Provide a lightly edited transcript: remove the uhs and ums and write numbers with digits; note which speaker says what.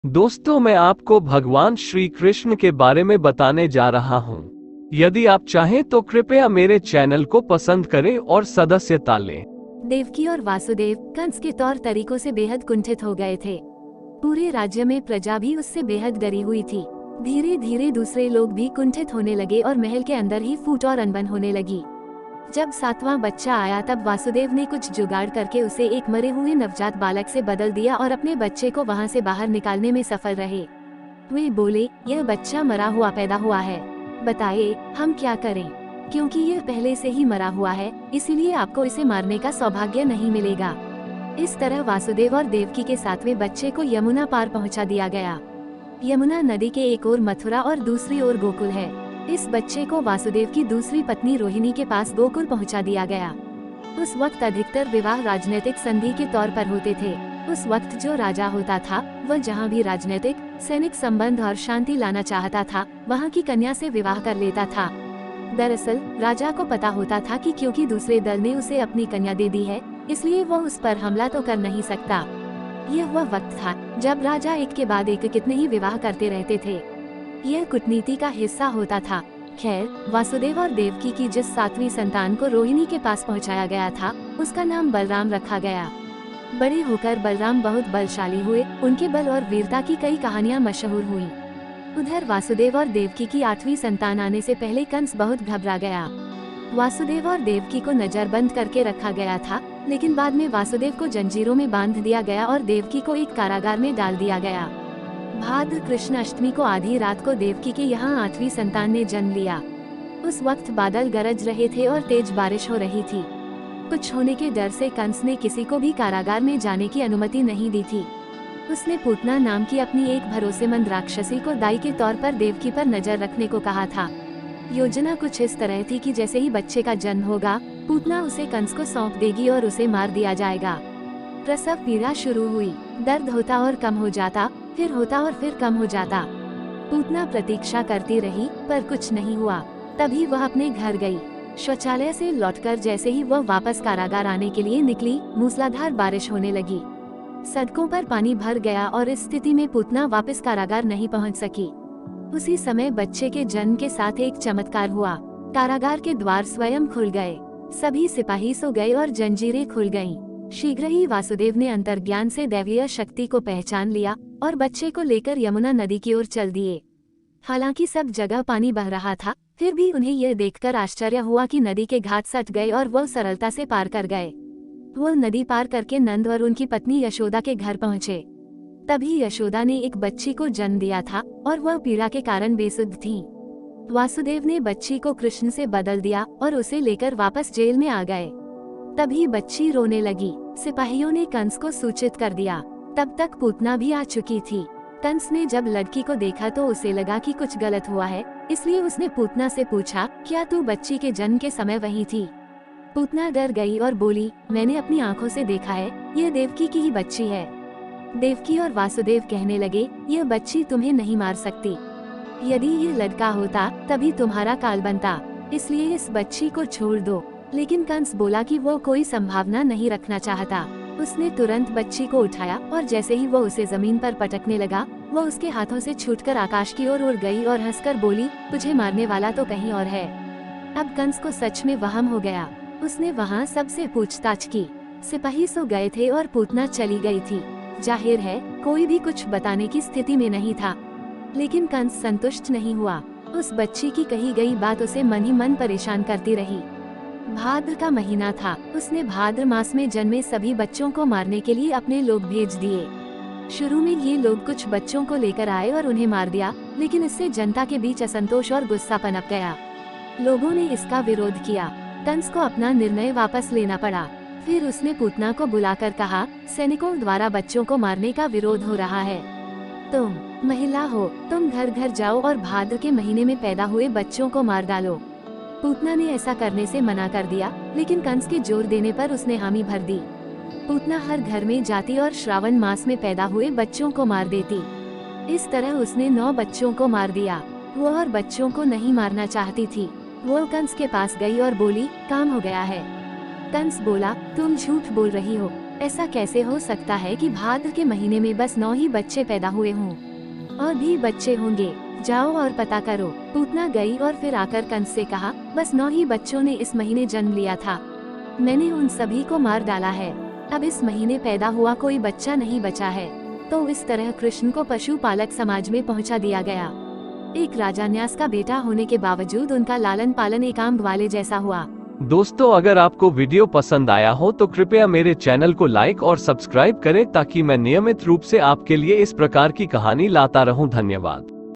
Speaker 1: दोस्तों, मैं आपको भगवान श्री कृष्ण के बारे में बताने जा रहा हूँ। यदि आप चाहें तो कृपया मेरे चैनल को पसंद करें और सदस्यता लें।
Speaker 2: देवकी और वासुदेव कंस के तौर तरीकों से बेहद कुंठित हो गए थे। पूरे राज्य में प्रजा भी उससे बेहद डरी हुई थी। धीरे धीरे दूसरे लोग भी कुंठित होने लगे और महल के अंदर ही फूट और अनबन होने लगी। जब 7वां बच्चा आया तब वासुदेव ने कुछ जुगाड़ करके उसे एक मरे हुए नवजात बालक से बदल दिया और अपने बच्चे को वहां से बाहर निकालने में सफल रहे। वे बोले, यह बच्चा मरा हुआ पैदा हुआ है, बताइए हम क्या करें, क्योंकि यह पहले से ही मरा हुआ है, इसीलिए आपको इसे मारने का सौभाग्य नहीं मिलेगा। इस तरह वासुदेव और देवकी के 7वें बच्चे को यमुना पार पहुंचा दिया गया। यमुना नदी के एक ओर मथुरा और दूसरी ओर गोकुल है। इस बच्चे को वासुदेव की दूसरी पत्नी रोहिणी के पास गोकुल पहुंचा दिया गया। उस वक्त अधिकतर विवाह राजनीतिक संधि के तौर पर होते थे। उस वक्त जो राजा होता था वह जहाँ भी राजनीतिक सैनिक संबंध और शांति लाना चाहता था वहाँ की कन्या से विवाह कर लेता था। दरअसल राजा को पता होता था कि क्योंकि दूसरे दल ने उसे अपनी कन्या दे दी है, इसलिए वह उस पर हमला तो कर नहीं सकता। यह वह वक्त था जब राजा एक के बाद एक कितने ही विवाह करते रहते थे। यह कूटनीति का हिस्सा होता था। खैर, वासुदेव और देवकी की जिस 7वीं संतान को रोहिणी के पास पहुंचाया गया था उसका नाम बलराम रखा गया। बड़े होकर बलराम बहुत बलशाली हुए। उनके बल और वीरता की कई कहानियां मशहूर हुई। उधर वासुदेव और देवकी की 8वीं संतान आने से पहले कंस बहुत घबरा गया। वासुदेव और देवकी को नजरबंद करके रखा गया था, लेकिन बाद में वासुदेव को जंजीरों में बांध दिया गया और देवकी को एक कारागार में डाल दिया गया। भाद्र कृष्ण अष्टमी को आधी रात को देवकी के यहाँ 8वीं संतान ने जन्म लिया। उस वक्त बादल गरज रहे थे और तेज बारिश हो रही थी। कुछ होने के डर से कंस ने किसी को भी कारागार में जाने की अनुमति नहीं दी थी। उसने पूतना नाम की अपनी एक भरोसेमंद राक्षसी को दाई के तौर पर देवकी पर नजर रखने को कहा था। योजना कुछ इस तरह थी कि जैसे ही बच्चे का जन्म होगा, पूतना उसे कंस को सौंप देगी और उसे मार दिया जाएगा। प्रसव पीड़ा शुरू हुई। दर्द होता और कम हो जाता, फिर होता और फिर कम हो जाता। पूतना प्रतीक्षा करती रही पर कुछ नहीं हुआ। तभी वह अपने घर गई। शौचालय से लौटकर जैसे ही वह वापस कारागार आने के लिए निकली, मूसलाधार बारिश होने लगी। सड़कों पर पानी भर गया और इस स्थिति में पूतना वापस कारागार नहीं पहुंच सकी। उसी समय बच्चे के जन्म के साथ एक चमत्कार हुआ। कारागार के द्वार स्वयं खुल गए। सभी सिपाही सो गए और जंजीरें खुल गईं। शीघ्र ही वासुदेव ने अंतर्ज्ञान से दैवीय शक्ति को पहचान लिया और बच्चे को लेकर यमुना नदी की ओर चल दिए। हालांकि सब जगह पानी बह रहा था, फिर भी उन्हें यह देखकर आश्चर्य हुआ कि नदी के घाट सट गए और वह सरलता से पार कर गए। वह नदी पार करके नंद और उनकी पत्नी यशोदा के घर पहुँचे। तभी यशोदा ने एक बच्ची को जन्म दिया था और वह पीड़ा के कारण बेसुध थी। वासुदेव ने बच्ची को कृष्ण से बदल दिया और उसे लेकर वापस जेल में आ गए। तभी बच्ची रोने लगी। सिपाहियों ने कंस को सूचित कर दिया। तब तक पूतना भी आ चुकी थी। कंस ने जब लड़की को देखा तो उसे लगा कि कुछ गलत हुआ है, इसलिए उसने पूतना से पूछा, क्या तू बच्ची के जन्म के समय वहीं थी? पूतना डर गई और बोली, मैंने अपनी आंखों से देखा है, यह देवकी की ही बच्ची है। देवकी और वासुदेव कहने लगे, यह बच्ची तुम्हें नहीं मार सकती। यदि ये लड़का होता तभी तुम्हारा काल बनता, इसलिए इस बच्ची को छोड़ दो। लेकिन कंस बोला कि वो कोई संभावना नहीं रखना चाहता। उसने तुरंत बच्ची को उठाया और जैसे ही वो उसे जमीन पर पटकने लगा, वो उसके हाथों से छूटकर आकाश की ओर उड़ गई और हंसकर बोली, तुझे मारने वाला तो कहीं और है। अब कंस को सच में वहम हो गया। उसने वहाँ सबसे पूछताछ की। सिपाही सो गए थे और पूतना चली गई थी। जाहिर है कोई भी कुछ बताने की स्थिति में नहीं था। लेकिन कंस संतुष्ट नहीं हुआ। उस बच्ची की कही गई बात उसे मन ही मन परेशान करती रही। भाद्र का महीना था। उसने भाद्र मास में जन्मे सभी बच्चों को मारने के लिए अपने लोग भेज दिए। शुरू में ये लोग कुछ बच्चों को लेकर आए और उन्हें मार दिया, लेकिन इससे जनता के बीच असंतोष और गुस्सा पनप गया। लोगों ने इसका विरोध किया। कंस को अपना निर्णय वापस लेना पड़ा। फिर उसने पूतना को बुलाकर कहा, सैनिकों द्वारा बच्चों को मारने का विरोध हो रहा है। तुम महिला हो, तुम घर घर जाओ और भाद्र के महीने में पैदा हुए बच्चों को मार डालो। पूतना ने ऐसा करने से मना कर दिया, लेकिन कंस के जोर देने पर उसने हामी भर दी। पूतना हर घर में जाती और श्रावण मास में पैदा हुए बच्चों को मार देती। इस तरह उसने 9 बच्चों को मार दिया। वो और बच्चों को नहीं मारना चाहती थी। वो कंस के पास गई और बोली, काम हो गया है। कंस बोला, तुम झूठ बोल रही हो। ऐसा कैसे हो सकता है कि भाद्र के महीने में बस 9 ही बच्चे पैदा हुए हों? और भी बच्चे होंगे, जाओ और पता करो। पूतना गई और फिर आकर कंस से कहा, बस 9 ही बच्चों ने इस महीने जन्म लिया था। मैंने उन सभी को मार डाला है। अब इस महीने पैदा हुआ कोई बच्चा नहीं बचा है। तो इस तरह कृष्ण को पशुपालक समाज में पहुंचा दिया गया। एक राजा न्यास का बेटा होने के बावजूद उनका लालन पालन एक आम ग्वाले जैसा हुआ।
Speaker 1: दोस्तों, अगर आपको वीडियो पसंद आया हो तो कृपया मेरे चैनल को लाइक और सब्सक्राइब करें ताकि मैं नियमित रूप से आपके लिए इस प्रकार की कहानी लाता रहूं। धन्यवाद।